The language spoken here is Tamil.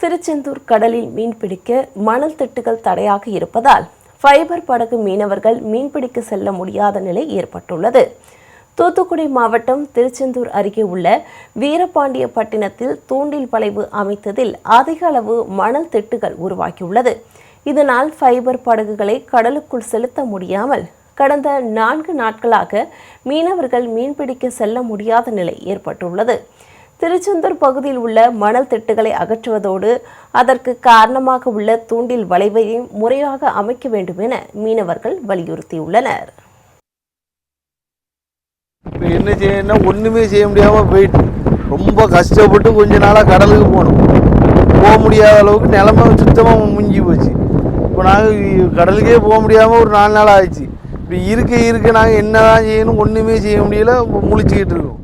திருச்செந்தூர் கடலில் மீன்பிடிக்க மணல் திட்டுகள் தடையாக இருப்பதால் ஃபைபர் படகு மீனவர்கள் மீன்பிடிக்க செல்ல முடியாத நிலை ஏற்பட்டுள்ளது. தூத்துக்குடி மாவட்டம் திருச்செந்தூர் அருகே உள்ள வீரபாண்டியப்பட்டினத்தில் தூண்டில் வளைவு அமைத்ததில் அதிக அளவு மணல் திட்டுகள் உருவாகியுள்ளது. இதனால் ஃபைபர் படகுகளை கடலுக்குள் செலுத்த முடியாமல் கடந்த 4 நாட்களாக மீனவர்கள் மீன்பிடிக்க செல்ல முடியாத நிலை ஏற்பட்டுள்ளது. திருச்செந்தூர் பகுதியில் உள்ள மணல் திட்டுகளை அகற்றுவதோடு அதற்கு காரணமாக உள்ள தூண்டில் வளைவையும் முறையாக அமைக்க வேண்டும் என மீனவர்கள் வலியுறுத்தியுள்ளனர். என்ன செய்யணும், ஒன்றுமே செய்ய முடியாமல் போயிட்டு ரொம்ப கஷ்டப்பட்டு கொஞ்ச நாளாக கடலுக்கு போக முடியாத அளவுக்கு நிலைமை சுத்தமாக முங்கி போச்சு. இப்போ நாங்கள் கடலுக்கே போக முடியாமல் ஒரு 4 நாள் ஆயிடுச்சு. இப்படி இருக்க நாங்கள் என்ன தான் செய்யணும், ஒன்றுமே செய்ய முடியல, முழிச்சுக்கிட்டு இருக்கோம்.